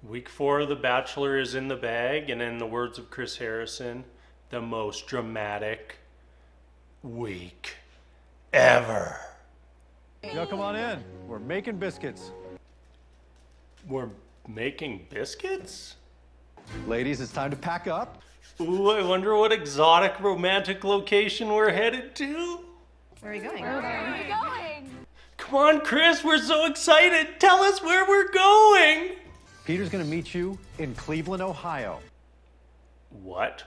Week 4 of The Bachelor is in the bag, and in the words of Chris Harrison, the most dramatic week ever. Yo, come on in. We're making biscuits. We're making biscuits? Ladies, it's time to pack up. Ooh, I wonder what exotic romantic location we're headed to. Where are we going? Where are we going? Come on, Chris, we're so excited. Tell us where we're going. Peter's gonna meet you in Cleveland, Ohio. What?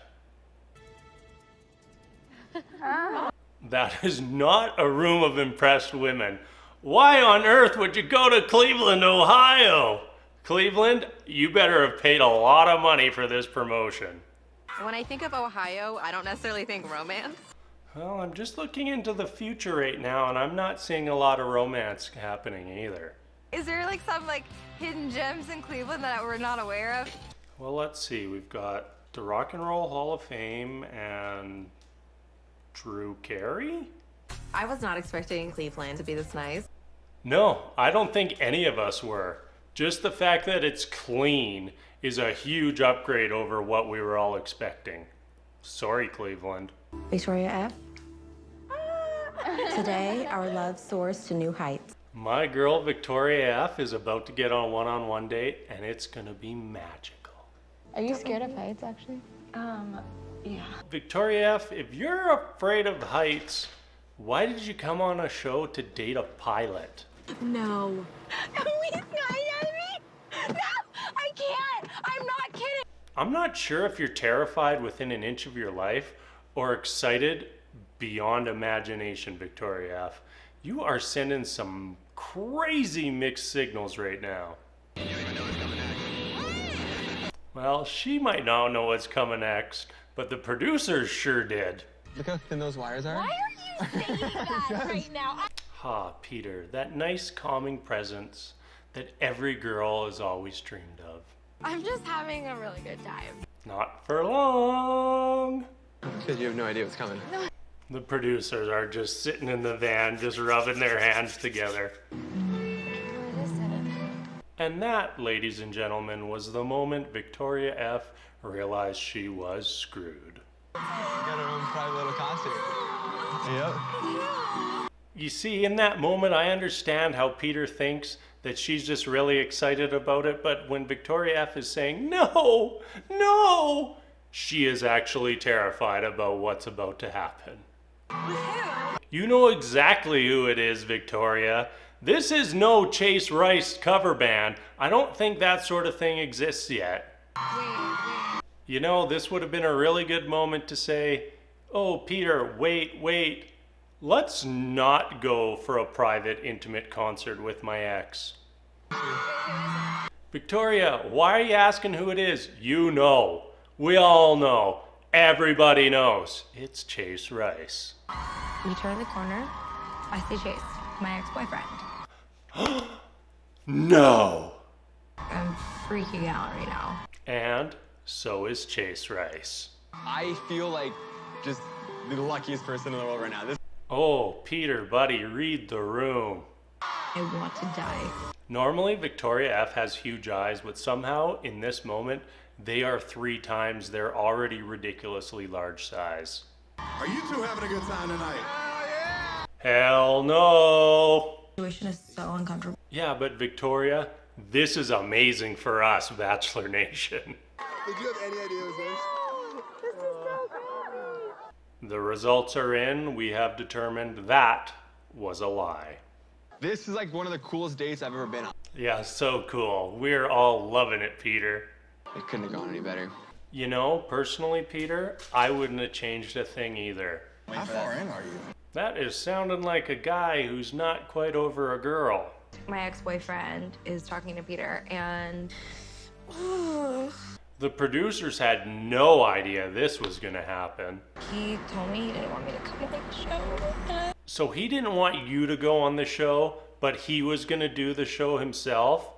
That is not a room of impressed women. Why on earth would you go to Cleveland, Ohio? Cleveland, you better have paid a lot of money for this promotion. When I think of Ohio, I don't necessarily think romance. Well, I'm just looking into the future right now, and I'm not seeing a lot of romance happening either. Is there some hidden gems in Cleveland that we're not aware of? Well, let's see. We've got the Rock and Roll Hall of Fame and Drew Carey? I was not expecting Cleveland to be this nice. No, I don't think any of us were. Just the fact that it's clean is a huge upgrade over what we were all expecting. Sorry, Cleveland. Victoria F. Today, our love soars to new heights. My girl Victoria F is about to get on a one-on-one date, and it's gonna be magical. Are you scared of heights, actually? Yeah. Victoria F, if you're afraid of heights, why did you come on a show to date a pilot? No. He's not at me! No! I can't! I'm not kidding! I'm not sure if you're terrified within an inch of your life or excited beyond imagination, Victoria F. You are sending some crazy mixed signals right now. Well, she might not know what's coming next, but the producers sure did. Look how thin those wires are. Why are you saying that right now? Ha, Peter, that nice calming presence that every girl has always dreamed of. I'm just having a really good time. Not for long. Because you have no idea what's coming. The producers are just sitting in the van, just rubbing their hands together. What is it? And that, ladies and gentlemen, was the moment Victoria F. realized she was screwed. We got our own private little costume. Yep. You see, in that moment, I understand how Peter thinks that she's just really excited about it, but when Victoria F. is saying, no, no, she is actually terrified about what's about to happen. You know exactly who it is, Victoria. This is no Chase Rice cover band. I don't think that sort of thing exists yet. Wait. You know, this would have been a really good moment to say, oh, Peter, wait. Let's not go for a private, intimate concert with my ex. Victoria, why are you asking who it is? You know. We all know. Everybody knows. It's Chase Rice. We turn the corner. I see Chase, my ex-boyfriend. No. I'm freaking out right now. And so is Chase Rice. I feel like just the luckiest person in the world right now. Oh, Peter, buddy, read the room. I want to die. Normally, Victoria F. has huge eyes, but somehow, in this moment, they are 3 times their already ridiculously large size. Are you two having a good time tonight? Hell no! The situation is so uncomfortable. Yeah, but Victoria, this is amazing for us, Bachelor Nation. Did you have any idea it was this? The results are in. We have determined that was a lie. This is like one of the coolest dates I've ever been on. Yeah, so cool. We're all loving it, Peter. It couldn't have gone any better. You know, personally, Peter, I wouldn't have changed a thing either. How far in are you? That is sounding like a guy who's not quite over a girl. My ex-boyfriend is talking to Peter, and The producers had no idea this was gonna happen. he told me he didn't want me to come on the show. So he didn't want you to go on the show, but he was gonna do the show himself?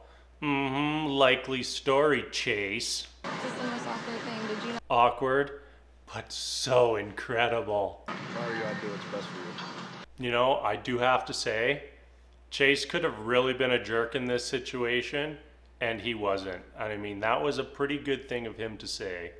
Likely story, Chase. This is the most awkward thing. Did you know? Awkward, but so incredible. Sorry, you gotta do what's best for you. You know, I do have to say, Chase could have really been a jerk in this situation. and he wasn't. I mean, that was a pretty good thing of him to say.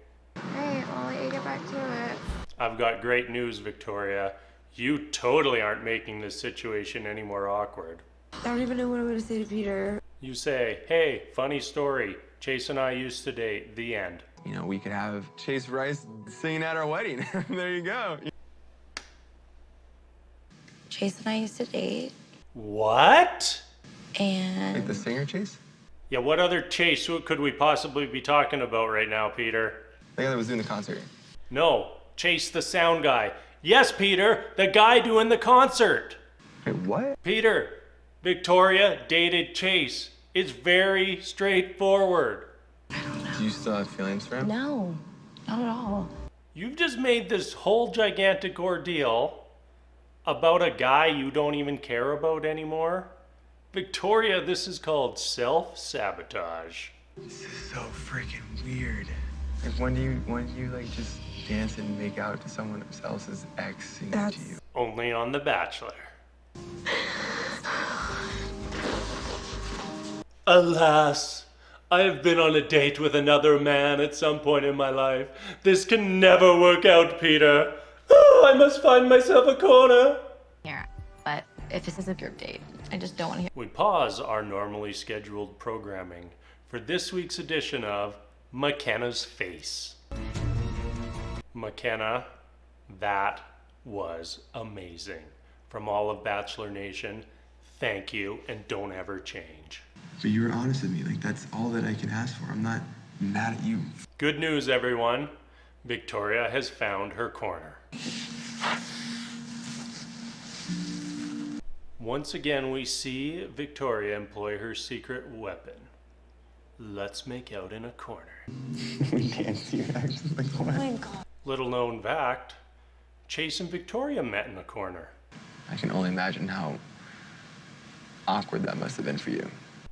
Hey, I'll let you get back to it. I've got great news, Victoria. You totally aren't making this situation any more awkward. I don't even know what I'm going to say to Peter. You say, hey, funny story. Chase and I used to date. The end. You know, we could have Chase Rice singing at our wedding. There you go. Chase and I used to date, What? and Like the singer Chase? Yeah, what other Chase could we possibly be talking about right now, Peter? The guy that was doing the concert. No, Chase the sound guy. Yes, Peter, the guy doing the concert. Wait, what? Peter, Victoria dated Chase. It's very straightforward. Do you still have feelings for him? no, not at all. You've just made this whole gigantic ordeal about a guy you don't even care about anymore. Victoria, this is called self-sabotage. This is so freaking weird. Like, when do you like just dance and make out to someone else's ex singing to you? Only on The Bachelor. Alas, I have been on a date with another man at some point in my life. This can never work out, Peter. Oh, I must find myself a corner. Here, but if this is a group date, I just don't want to hear. We pause our normally scheduled programming for this week's edition of McKenna's Face. McKenna, that was amazing. From all of Bachelor Nation, thank you and don't ever change. But you were honest with me. Like, that's all that I can ask for. I'm not mad at you. Good news, everyone. Victoria has found her corner. Once again, we see Victoria employ her secret weapon. Let's make out in a corner. We can't see your actions. Like, what? Oh my God. Little known fact, Chase and Victoria met in a corner. I can only imagine how awkward that must have been for you.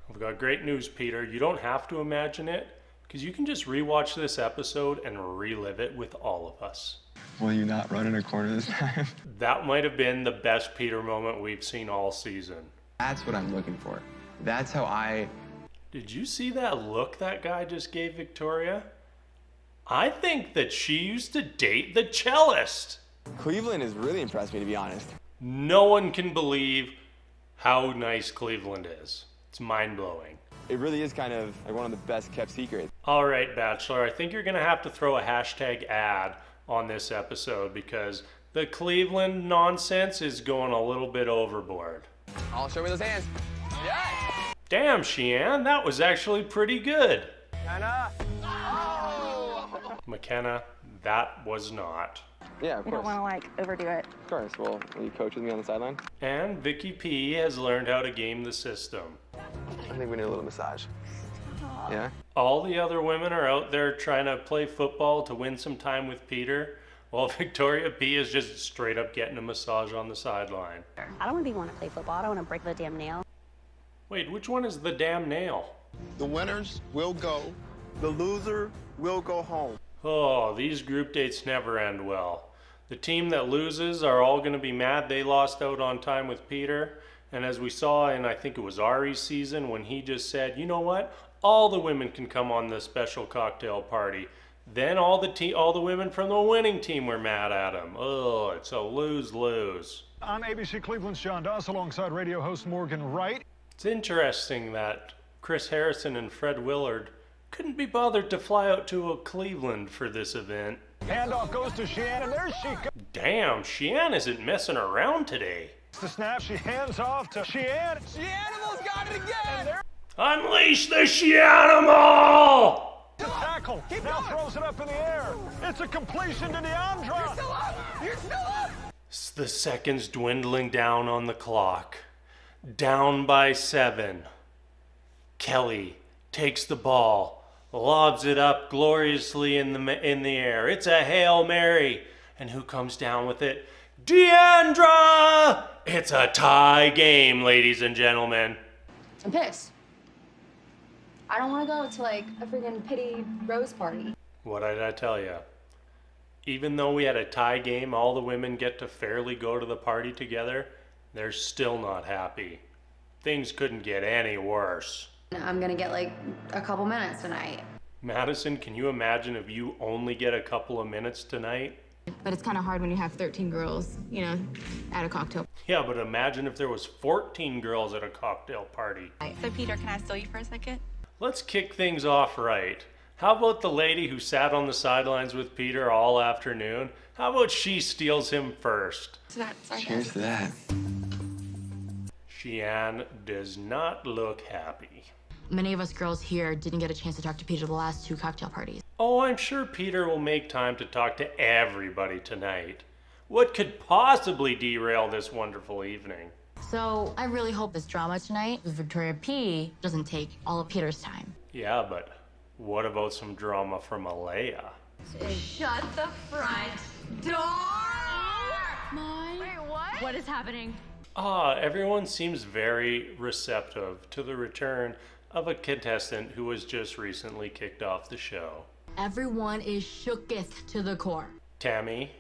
I've got great news, Peter. You don't have to imagine it, because you can just rewatch this episode and relive it with all of us. Will you not run in a corner this time? That might have been the best Peter moment we've seen all season. That's what I'm looking for. That's how I... Did you see that look that guy just gave Victoria? I think that she used to date the cellist. Cleveland has really impressed me, to be honest. No one can believe how nice Cleveland is. It's mind-blowing. It really is kind of like one of the best kept secrets. All right, Bachelor, I think you're going to have to throw a hashtag ad on this episode because the Cleveland nonsense is going a little bit overboard. I'll show me those hands. Yeah! Damn, Sheehan, that was actually pretty good. Anna! McKenna, that was not. Yeah, of You course. don't want to like overdo it. Of course. Well, will you coach with me on the sideline? And Vicky P has learned how to game the system. I think we need a little massage. Yeah? All the other women are out there trying to play football to win some time with Peter, while Victoria P is just straight up getting a massage on the sideline. I don't even want to play football. I don't want to break the damn nail. Wait, which one is the damn nail? The winners will go. The loser will go home. Oh, these group dates never end well. The team that loses are all going to be mad they lost out on time with Peter. And as we saw in, I think it was Ari's season, when he just said, you know what? All the women can come on this special cocktail party. Then all the women from the winning team were mad at him. Oh, it's a lose-lose. I'm ABC Cleveland's John Doss alongside radio host Morgan Wright. It's interesting that Chris Harrison and Fred Willard couldn't be bothered to fly out to Cleveland for this event. Handoff goes to Sheehan, and there she goes. Damn, Sheehan isn't messing around today. The snap, she hands off to Sheehan. She-Animals got it again! Unleash the She-Animal! The tackle, now throws it up in the air. It's a completion to Deandra. You're still up! The seconds dwindling down on the clock. Down by 7. Kelly takes the ball, lobs it up gloriously in the air. It's a Hail Mary. And who comes down with it? Deandra! It's a tie game, ladies and gentlemen. I'm pissed. I don't want to go to like a freaking pity rose party. What did I tell you? Even though we had a tie game, all the women get to fairly go to the party together, they're still not happy. Things couldn't get any worse. I'm gonna get like a couple minutes tonight. Madison, can you imagine if you only get a couple of minutes tonight? But it's kind of hard when you have 13 girls, you know, at a cocktail. Yeah, but imagine if there was 14 girls at a cocktail party. So, Peter, can I steal you for a second? Let's kick things off right. How about the lady who sat on the sidelines with Peter all afternoon? How about she steals him first? Cheers to that. Sheann does not look happy. Many of us girls here didn't get a chance to talk to Peter the last 2 cocktail parties. Oh, I'm sure Peter will make time to talk to everybody tonight. What could possibly derail this wonderful evening? So I really hope this drama tonight with Victoria P doesn't take all of Peter's time. Yeah, but what about some drama from Alea? Shut the front door! Wait, what? What is happening? Everyone seems very receptive to the return of a contestant who was just recently kicked off the show. Everyone is shooketh to the core. Tammy,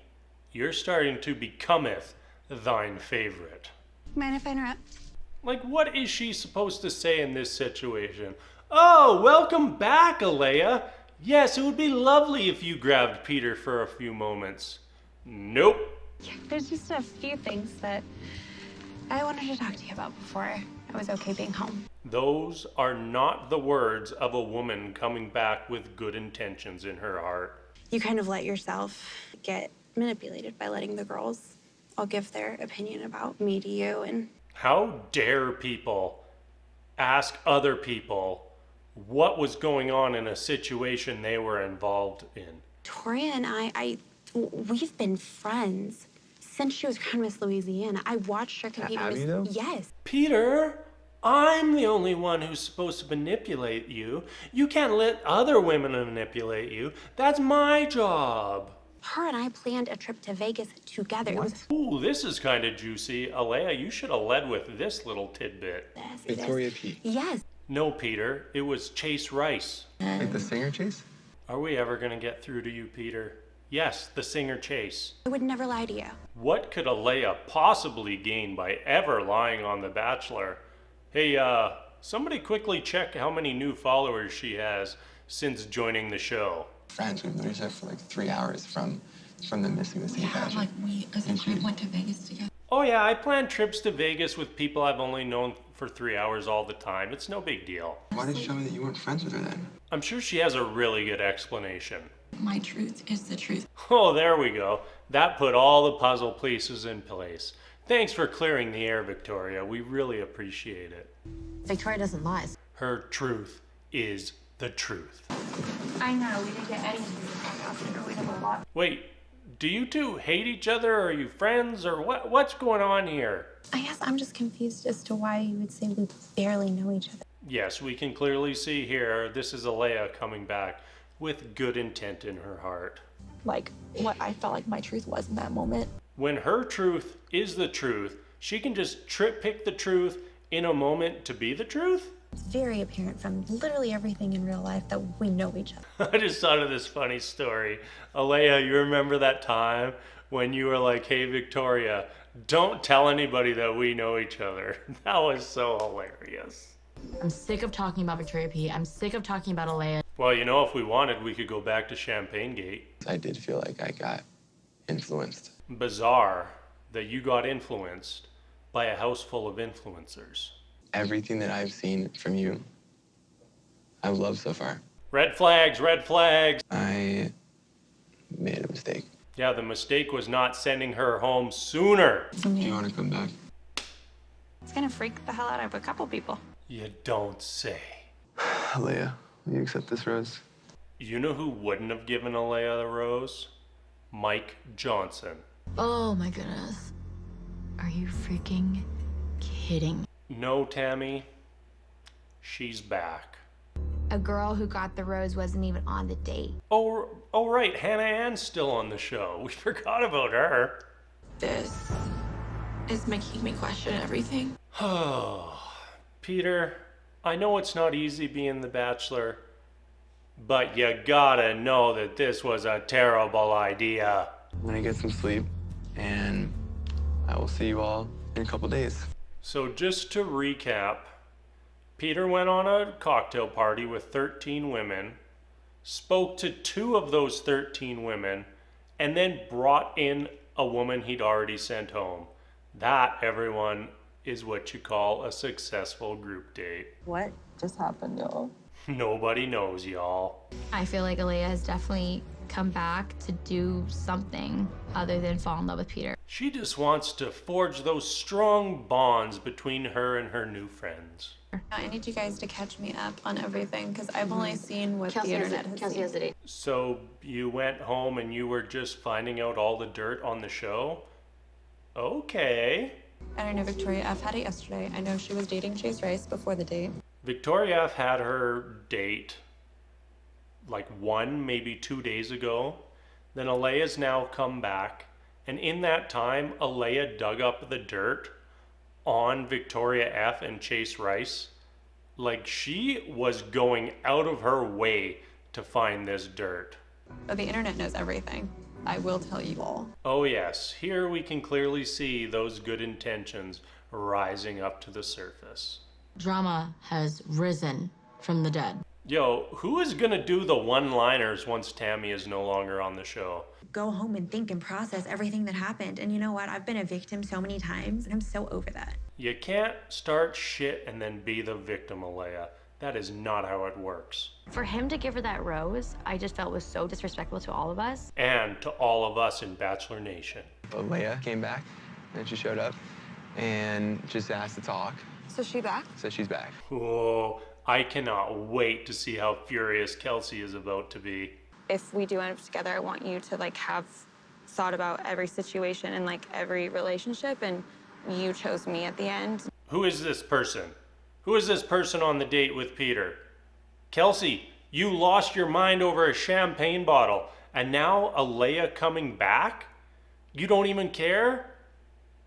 you're starting to becometh thine favorite. Mind if I interrupt? Like, what is she supposed to say in this situation? Oh, welcome back, Alea. Yes, it would be lovely if you grabbed Peter for a few moments. Nope. There's just a few things that I wanted to talk to you about before I was okay being home. Those are not the words of a woman coming back with good intentions in her heart. You kind of let yourself get manipulated by letting the girls all give their opinion about me to you. And How dare people ask other people what was going on in a situation they were involved in? Toria and we've been friends since she was Crown Miss Louisiana. I watched her compete. Have you, though? Yes. Peter, I'm the only one who's supposed to manipulate you. You can't let other women manipulate you. That's my job. Her and I planned a trip to Vegas together. It was Ooh, this is kind of juicy. Alea, you should have led with this little tidbit. this. Victoria P. Yes. No, Peter, it was Chase Rice. Like the singer Chase? Are we ever going to get through to you, Peter? Yes, the singer Chase. I would never lie to you. What could Alea possibly gain by ever lying on The Bachelor? Hey, somebody quickly check how many new followers she has since joining the show. Friends, we've known each other for like 3 hours from the missing the same pageant. we as a group went to Vegas together. Oh yeah, I plan trips to Vegas with people I've only known for 3 hours all the time. It's no big deal. Why did you tell me that you weren't friends with her then? I'm sure she has a really good explanation. My truth is the truth. Oh, there we go. That put all the puzzle pieces in place. Thanks for clearing the air, Victoria. We really appreciate it. Victoria doesn't lie. Her truth is the truth. I know, we didn't get anything. We have a lot. Wait, do you two hate each other? Are you friends? Or what's going on here? I guess I'm just confused as to why you would say we barely know each other. Yes, we can clearly see here, this is Alea coming back with good intent in her heart. Like what I felt like my truth was in that moment. When her truth is the truth, she can just pick the truth in a moment to be the truth? It's very apparent from literally everything in real life that we know each other. I just thought of this funny story. Alea, you remember that time when you were like, hey, Victoria, don't tell anybody that we know each other? That was so hilarious. I'm sick of talking about Victoria P. I'm sick of talking about Alea. Well, you know, if we wanted, we could go back to Champagne Gate. I did feel like I got influenced. Bizarre that you got influenced by a house full of influencers. Everything that I've seen from you, I've loved so far. Red flags, red flags. I made a mistake. Yeah, the mistake was not sending her home sooner. Do you want to come back? It's gonna freak the hell out of a couple people. You don't say. Alea, will you accept this rose? You know who wouldn't have given Alea the rose? Mike Johnson. Oh my goodness. Are you freaking kidding? No, Tammy. She's back. A girl who got the rose wasn't even on the date. Oh, right. Hannah Ann's still on the show. We forgot about her. This is making me question everything. Peter, I know it's not easy being the Bachelor, but you gotta know that this was a terrible idea. I'm gonna get some sleep, and I will see you all in a couple days. So just to recap, Peter went on a cocktail party with 13 women, spoke to 2 of those 13 women, and then brought in a woman he'd already sent home. That, everyone, is what you call a successful group date. What just happened, y'all? Nobody knows, y'all. I feel like Alea has definitely come back to do something other than fall in love with Peter. She just wants to forge those strong bonds between her and her new friends. I need you guys to catch me up on everything because I've only seen what Kelsey the internet has Kelsey seen. has the date. So you went home and you were just finding out all the dirt on the show? Okay. And I know Victoria F had it yesterday. I know she was dating Chase Rice before the date. Victoria F had her date like 1, maybe 2 days ago. Then Alea's now come back. And in that time, Alea dug up the dirt on Victoria F and Chase Rice. Like she was going out of her way to find this dirt. But the internet knows everything. I will tell you all. Oh yes, here we can clearly see those good intentions rising up to the surface. Drama has risen from the dead. Yo, who is gonna do the one-liners once Tammy is no longer on the show? Go home and think and process everything that happened. And you know what? I've been a victim so many times, and I'm so over that. You can't start shit and then be the victim, Alea. That is not how it works. For him to give her that rose, I just felt was so disrespectful to all of us. And to all of us in Bachelor Nation. Leia came back, and she showed up, and just asked to talk. So she back? So she's back. Whoa, I cannot wait to see how furious Kelsey is about to be. If we do end up together, I want you to like have thought about every situation and like every relationship, and you chose me at the end. Who is this person? Who is this person on the date with Peter? Kelsey, you lost your mind over a champagne bottle, and now Alea coming back? You don't even care?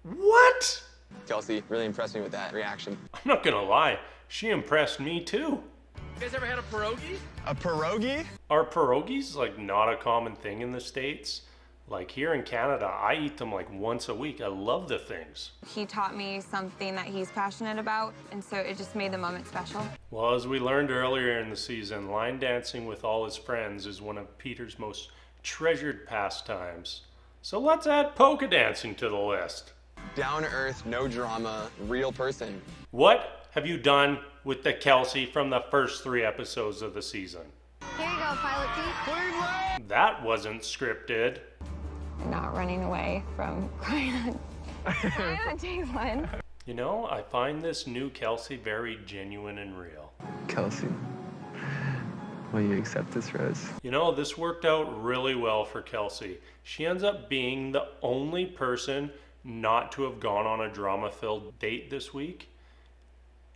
What? Kelsey really impressed me with that reaction. I'm not gonna lie, she impressed me too. You guys ever had a pierogi? A pierogi? Are pierogies like not a common thing in the States? Like here in Canada, I eat them like once a week. I love the things. He taught me something that he's passionate about, and so it just made the moment special. Well, as we learned earlier in the season, line dancing with all his friends is one of Peter's most treasured pastimes. So let's add polka dancing to the list. Down to earth, no drama, real person. What have you done with the Kelsey from the first 3 episodes of the season? Here you go, Pilot Pete. That wasn't scripted. Not running away from crying on day 1. You know, I find this new Kelsey very genuine and real. Kelsey, will you accept this rose? You know, this worked out really well for Kelsey. She ends up being the only person not to have gone on a drama-filled date this week.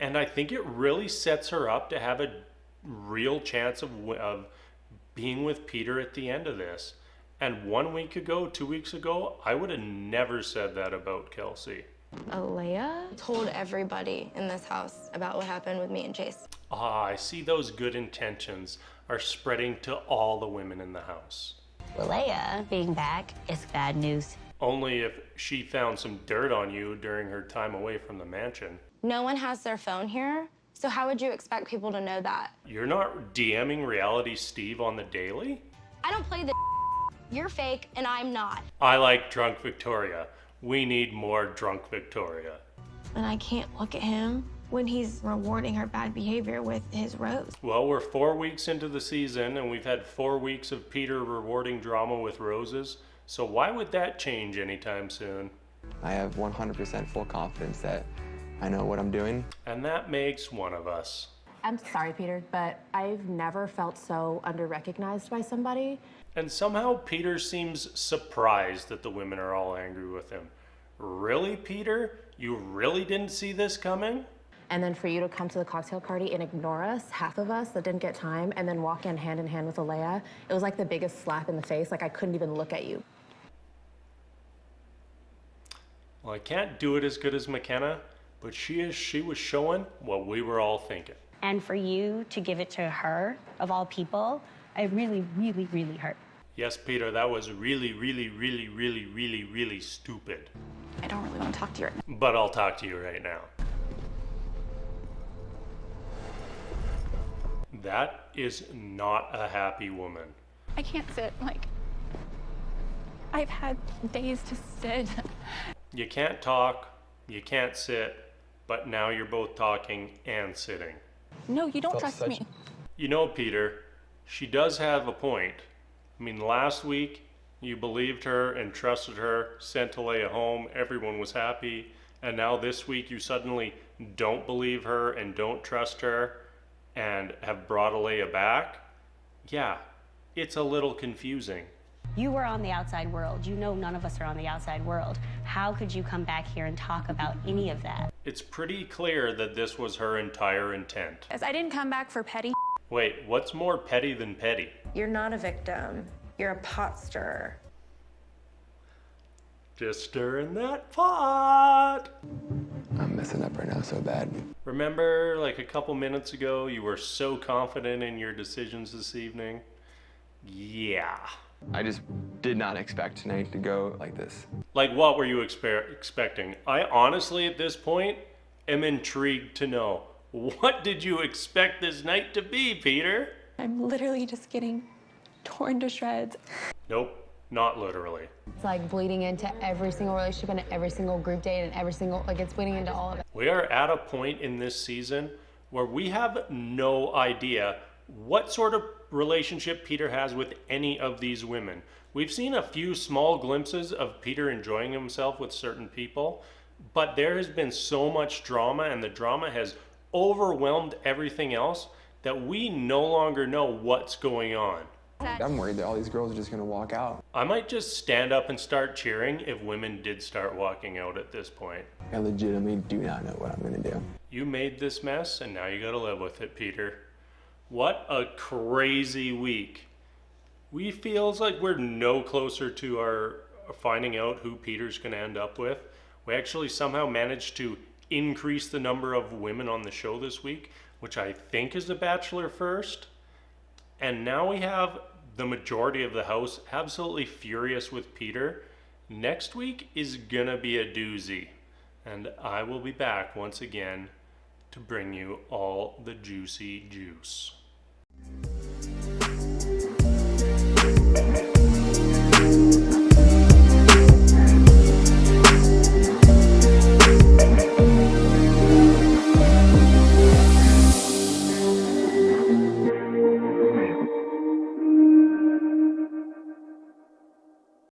And I think it really sets her up to have a real chance of being with Peter at the end of this. And 1 week ago, 2 weeks ago, I would have never said that about Kelsey. Alea? Told everybody in this house about what happened with me and Chase. Ah, I see those good intentions are spreading to all the women in the house. Alea being back is bad news. Only if she found some dirt on you during her time away from the mansion. No one has their phone here, so how would you expect people to know that? You're not DMing Reality Steve on the daily? I don't play the You're fake, and I'm not. I like Drunk Victoria. We need more Drunk Victoria. And I can't look at him when he's rewarding her bad behavior with his rose. Well, we're 4 weeks into the season, and we've had 4 weeks of Peter rewarding drama with roses. So why would that change anytime soon? I have 100% full confidence that I know what I'm doing. And that makes one of us. I'm sorry, Peter, but I've never felt so under-recognized by somebody. And somehow Peter seems surprised that the women are all angry with him. Really, Peter? You really didn't see this coming? And then for you to come to the cocktail party and ignore us, half of us that didn't get time, and then walk in hand with Alea, it was like the biggest slap in the face. Like I couldn't even look at you. Well, I can't do it as good as McKenna, but she was showing what we were all thinking. And for you to give it to her, of all people, I really, really, really hurt. Yes, Peter, that was really, really, really, really, really, really stupid. I don't really want to talk to you right now. But I'll talk to you right now. That is not a happy woman. I can't sit. Like, I've had days to sit. You can't talk, you can't sit, but now you're both talking and sitting. No, you don't trust me. You know, Peter, she does have a point. I mean, last week you believed her and trusted her, sent Alea home, everyone was happy, and now this week you suddenly don't believe her and don't trust her and have brought Alea back? Yeah, it's a little confusing. You were on the outside world. You know none of us are on the outside world. How could you come back here and talk about any of that? It's pretty clear that this was her entire intent. As I didn't come back for petty. Wait, what's more petty than petty? You're not a victim. You're a pot stirrer. Just stirring that pot. I'm messing up right now so bad. Remember, like a couple minutes ago, you were so confident in your decisions this evening? Yeah. I just did not expect tonight to go like this. Like, what were you expecting? I honestly, at this point, am intrigued to know. What did you expect this night to be, Peter? I'm literally just getting torn to shreds. Nope, not literally. It's like bleeding into every single relationship and every single group date and every single, like it's bleeding into all of it. We are at a point in this season where we have no idea what sort of relationship Peter has with any of these women. We've seen a few small glimpses of Peter enjoying himself with certain people, but there has been so much drama, and the drama has overwhelmed everything else that we no longer know what's going on. I'm worried that all these girls are just gonna walk out. I might just stand up and start cheering if women did start walking out at this point. I legitimately do not know what I'm gonna do. You made this mess, and now you gotta live with it, Peter. What a crazy week. We feels like we're no closer to our finding out who Peter's gonna end up with. We actually somehow managed to increase the number of women on the show this week, which I think is the Bachelor first. And now we have the majority of the house absolutely furious with Peter. Next week is gonna be a doozy. And I will be back once again to bring you all the juicy juice.